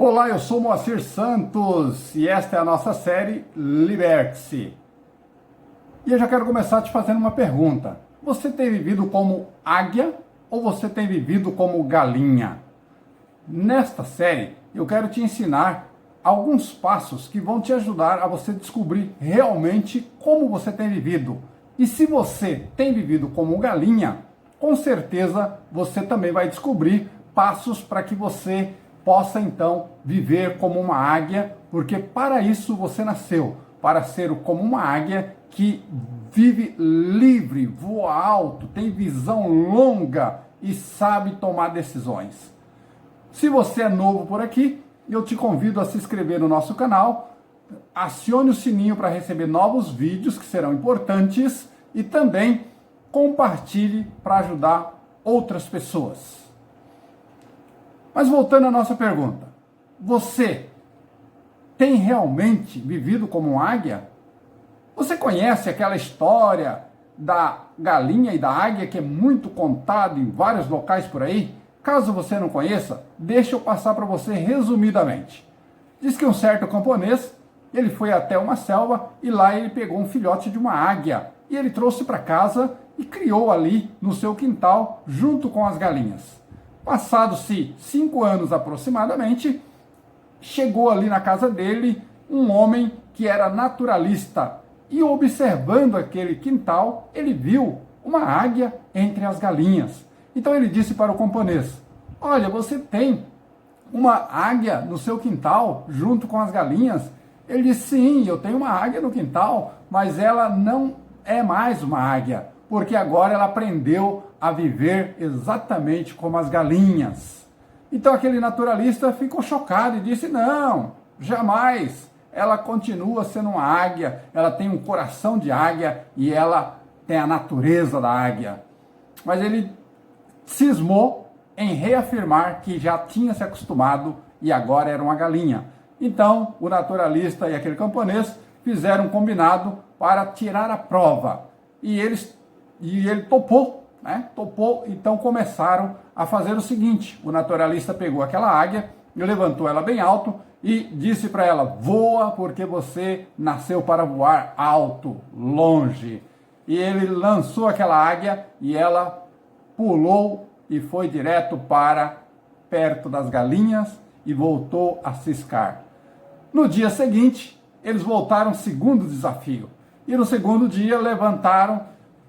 Olá, eu sou Moacir Santos e esta é a nossa série Liberte-se. E eu já quero começar te fazendo uma pergunta. Você tem vivido como águia ou você tem vivido como galinha? Nesta série, eu quero te ensinar alguns passos que vão te ajudar a você descobrir realmente como você tem vivido. E se você tem vivido como galinha, com certeza você também vai descobrir passos para que você possa então viver como uma águia, porque para isso você nasceu, para ser como uma águia que vive livre, voa alto, tem visão longa e sabe tomar decisões. Se você é novo por aqui, eu te convido a se inscrever no nosso canal, acione o sininho para receber novos vídeos que serão importantes e também compartilhe para ajudar outras pessoas. Mas voltando à nossa pergunta, você tem realmente vivido como uma águia? Você conhece aquela história da galinha e da águia que é muito contada em vários locais por aí? Caso você não conheça, deixa eu passar para você resumidamente. Diz que um certo camponês, ele foi até uma selva e lá ele pegou um filhote de uma águia e ele trouxe para casa e criou ali no seu quintal junto com as galinhas. Passados-se 5 anos aproximadamente, chegou ali na casa dele um homem que era naturalista e observando aquele quintal, ele viu uma águia entre as galinhas. Então ele disse para o camponês: olha, você tem uma águia no seu quintal junto com as galinhas? Ele disse: sim, eu tenho uma águia no quintal, mas ela não é mais uma águia, porque agora ela aprendeu a viver exatamente como as galinhas. Então aquele naturalista ficou chocado e disse: não, jamais, ela continua sendo uma águia, ela tem um coração de águia e ela tem a natureza da águia. Mas ele cismou em reafirmar que já tinha se acostumado e agora era uma galinha. Então o naturalista e aquele camponês fizeram um combinado para tirar a prova e ele topou, Topou, então começaram a fazer o seguinte: o naturalista pegou aquela águia, levantou ela bem alto e disse para ela: voa, porque você nasceu para voar alto, longe. E ele lançou aquela águia e ela pulou e foi direto para perto das galinhas e voltou a ciscar. No dia seguinte, eles voltaram ao segundo desafio. E no segundo dia levantaram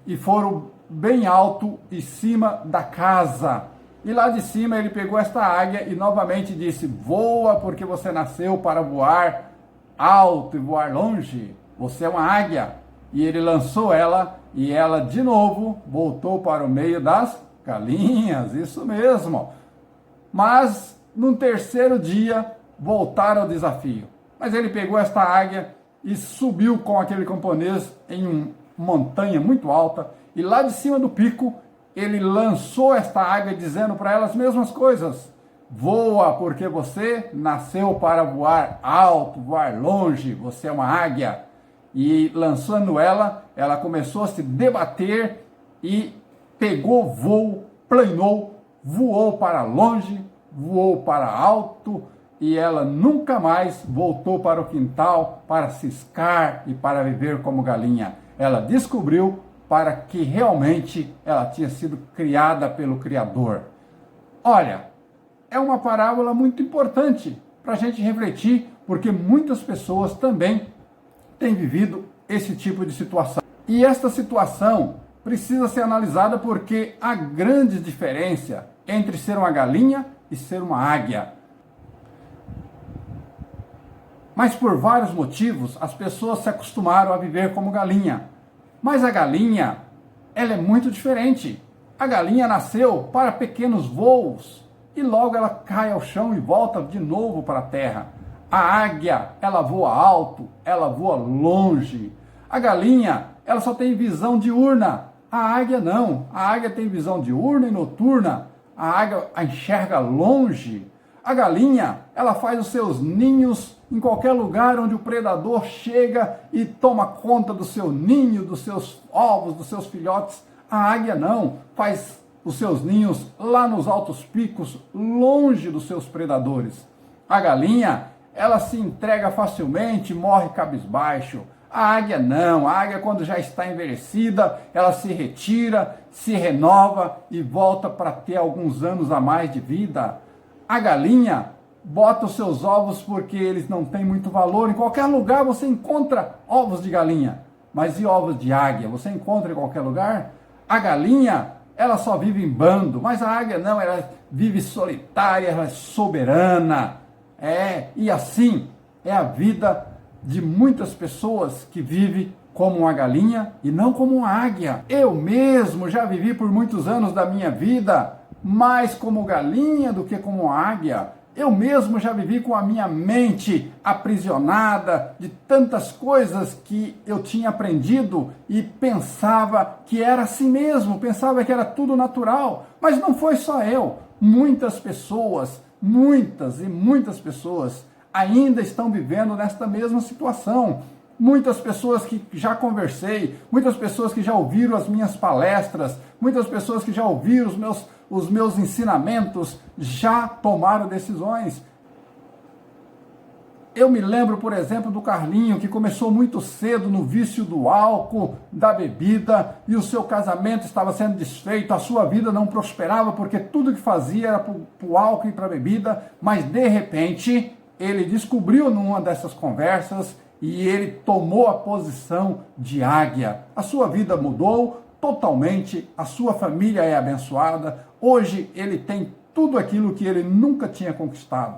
e foram bem alto em cima da casa. E lá de cima ele pegou esta águia e novamente disse: voa, porque você nasceu para voar alto e voar longe. Você é uma águia. E ele lançou ela e ela de novo voltou para o meio das galinhas. Isso mesmo. Mas no terceiro dia voltaram ao desafio. Mas ele pegou esta águia e subiu com aquele camponês em uma montanha muito alta. E lá de cima do pico, ele lançou esta águia dizendo para ela as mesmas coisas. Voa, porque você nasceu para voar alto, voar longe, você é uma águia. E lançando ela, ela começou a se debater e pegou voo, planou, voou para longe, voou para alto e ela nunca mais voltou para o quintal para ciscar e para viver como galinha. Ela descobriu para que realmente ela tinha sido criada pelo Criador. Olha, é uma parábola muito importante para a gente refletir, porque muitas pessoas também têm vivido esse tipo de situação. E esta situação precisa ser analisada porque há grande diferença entre ser uma galinha e ser uma águia. Mas por vários motivos, as pessoas se acostumaram a viver como galinha. Mas a galinha, ela é muito diferente. A galinha nasceu para pequenos voos e logo ela cai ao chão e volta de novo para a terra. A águia, ela voa alto, ela voa longe. A galinha, ela só tem visão diurna. A águia não. A águia tem visão diurna e noturna. A águia enxerga longe. A galinha, ela faz os seus ninhos em qualquer lugar onde o predador chega e toma conta do seu ninho, dos seus ovos, dos seus filhotes. A águia não, faz os seus ninhos lá nos altos picos, longe dos seus predadores. A galinha, ela se entrega facilmente, morre cabisbaixo. A águia não, a águia quando já está envelhecida, ela se retira, se renova e volta para ter alguns anos a mais de vida. A galinha bota os seus ovos porque eles não têm muito valor. Em qualquer lugar você encontra ovos de galinha, mas e ovos de águia? Você encontra em qualquer lugar? A galinha, ela só vive em bando, mas a águia não, ela vive solitária, ela é soberana. E assim é a vida de muitas pessoas que vivem como uma galinha e não como uma águia. Eu mesmo já vivi por muitos anos da minha vida mais como galinha do que como águia. Eu mesmo já vivi com a minha mente aprisionada de tantas coisas que eu tinha aprendido e pensava que era assim mesmo, pensava que era tudo natural. Mas não foi só eu. Muitas pessoas, muitas e muitas pessoas ainda estão vivendo nesta mesma situação. Muitas pessoas que já conversei, muitas pessoas que já ouviram as minhas palestras, muitas pessoas que já ouviram os meus ensinamentos, já tomaram decisões. Eu me lembro, por exemplo, do Carlinho, que começou muito cedo no vício do álcool, da bebida, e o seu casamento estava sendo desfeito, a sua vida não prosperava, porque tudo que fazia era para o álcool e para a bebida, mas de repente ele descobriu numa dessas conversas e ele tomou a posição de águia. A sua vida mudou totalmente, a sua família é abençoada, hoje ele tem tudo aquilo que ele nunca tinha conquistado.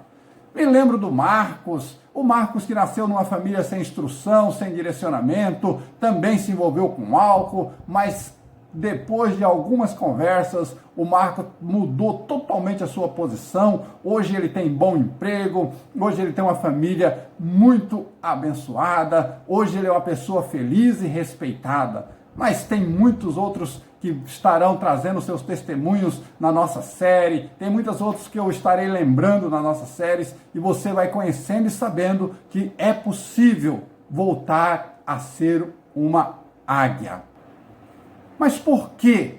Me lembro do Marcos, o Marcos que nasceu numa família sem instrução, sem direcionamento, também se envolveu com álcool, mas depois de algumas conversas, o Marcos mudou totalmente a sua posição. Hoje ele tem bom emprego, hoje ele tem uma família muito abençoada, hoje ele é uma pessoa feliz e respeitada. Mas tem muitos outros que estarão trazendo seus testemunhos na nossa série, tem muitos outros que eu estarei lembrando nas nossas séries, e você vai conhecendo e sabendo que é possível voltar a ser uma águia. Mas por que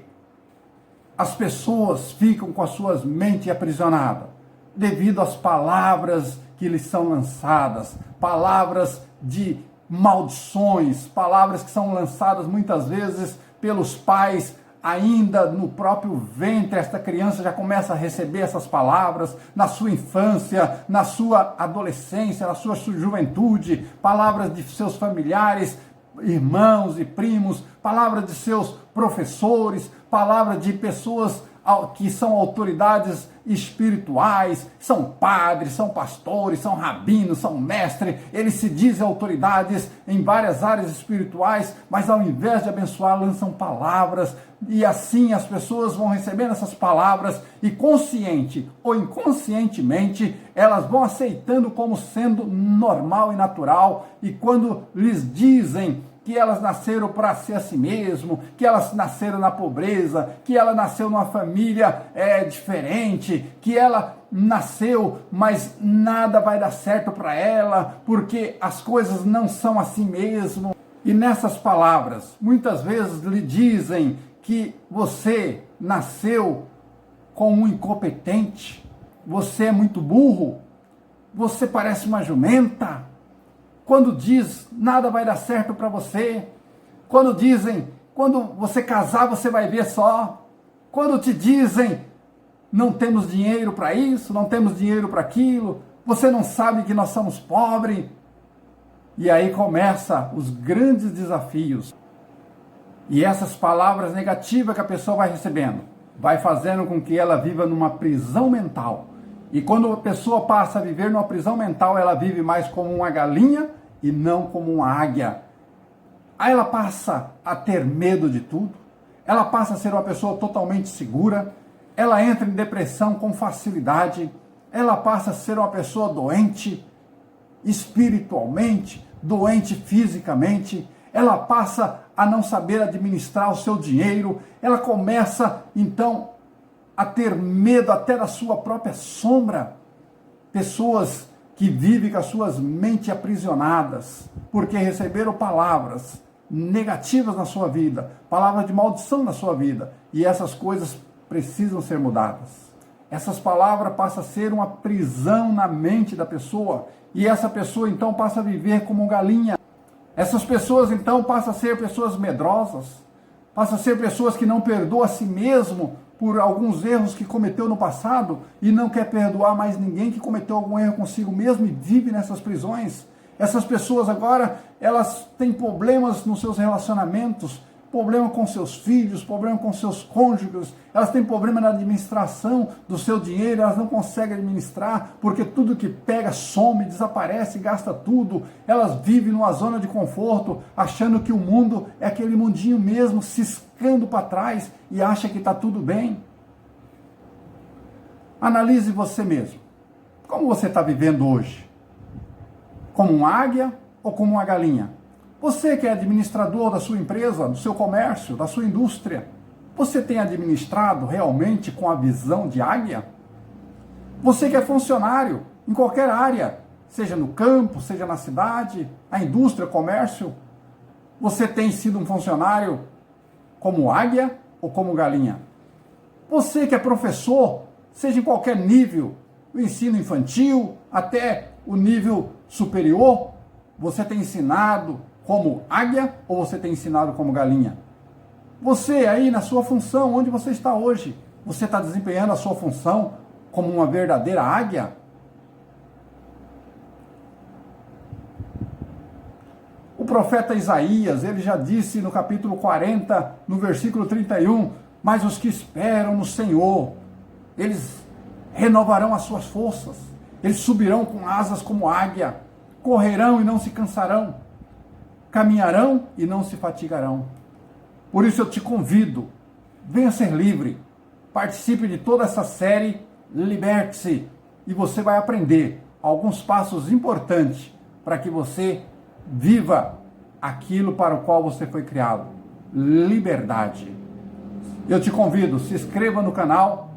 as pessoas ficam com as suas mentes aprisionadas? Devido às palavras que lhes são lançadas, palavras de maldições, palavras que são lançadas muitas vezes pelos pais. Ainda no próprio ventre, esta criança já começa a receber essas palavras, na sua infância, na sua adolescência, na sua juventude, palavras de seus familiares, irmãos e primos, palavras de seus professores, palavras de pessoas que são autoridades espirituais, são padres, são pastores, são rabinos, são mestres, eles se dizem autoridades em várias áreas espirituais, mas ao invés de abençoar, lançam palavras, e assim as pessoas vão recebendo essas palavras, e consciente ou inconscientemente, elas vão aceitando como sendo normal e natural, e quando lhes dizem que elas nasceram para ser assim mesmo, que elas nasceram na pobreza, que ela nasceu numa família diferente, que ela nasceu, mas nada vai dar certo para ela, porque as coisas não são assim mesmo. E nessas palavras, muitas vezes lhe dizem que você nasceu como um incompetente, você é muito burro, você parece uma jumenta. Quando diz, nada vai dar certo para você. Quando dizem, quando você casar, você vai ver só. Quando te dizem, não temos dinheiro para isso, não temos dinheiro para aquilo, você não sabe que nós somos pobres. E aí começa os grandes desafios. E essas palavras negativas que a pessoa vai recebendo, vai fazendo com que ela viva numa prisão mental. E quando a pessoa passa a viver numa prisão mental, ela vive mais como uma galinha e não como uma águia. Aí ela passa a ter medo de tudo, ela passa a ser uma pessoa totalmente segura, ela entra em depressão com facilidade, ela passa a ser uma pessoa doente espiritualmente, doente fisicamente, ela passa a não saber administrar o seu dinheiro, ela começa então a ter medo até da sua própria sombra. Pessoas que vivem com as suas mentes aprisionadas, porque receberam palavras negativas na sua vida, palavras de maldição na sua vida, e essas coisas precisam ser mudadas. Essas palavras passam a ser uma prisão na mente da pessoa, e essa pessoa então passa a viver como galinha. Essas pessoas então passam a ser pessoas medrosas, passam a ser pessoas que não perdoam a si mesmo por alguns erros que cometeu no passado e não quer perdoar mais ninguém que cometeu algum erro consigo mesmo e vive nessas prisões. Essas pessoas agora, elas têm problemas nos seus relacionamentos, problema com seus filhos, problema com seus cônjuges, elas têm problema na administração do seu dinheiro, elas não conseguem administrar, porque tudo que pega some, desaparece, gasta tudo, elas vivem numa zona de conforto, achando que o mundo é aquele mundinho mesmo, ciscando para trás e acha que está tudo bem. Analise você mesmo. Como você está vivendo hoje? Como uma águia ou como uma galinha? Você que é administrador da sua empresa, do seu comércio, da sua indústria, você tem administrado realmente com a visão de águia? Você que é funcionário em qualquer área, seja no campo, seja na cidade, a indústria, comércio, você tem sido um funcionário como águia ou como galinha? Você que é professor, seja em qualquer nível, o ensino infantil até o nível superior, você tem ensinado como águia ou você tem ensinado como galinha? Você aí na sua função, onde você está hoje, você está desempenhando a sua função como uma verdadeira águia? O profeta Isaías, ele já disse no capítulo 40, no versículo 31, mas os que esperam no Senhor, eles renovarão as suas forças, eles subirão com asas como águia, correrão e não se cansarão, caminharão e não se fatigarão. Por isso eu te convido, venha ser livre, participe de toda essa série, liberte-se, e você vai aprender alguns passos importantes para que você viva aquilo para o qual você foi criado, liberdade. Eu te convido, se inscreva no canal,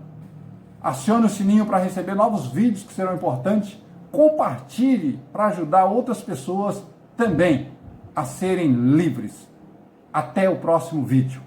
acione o sininho para receber novos vídeos que serão importantes, compartilhe para ajudar outras pessoas também a serem livres. Até o próximo vídeo.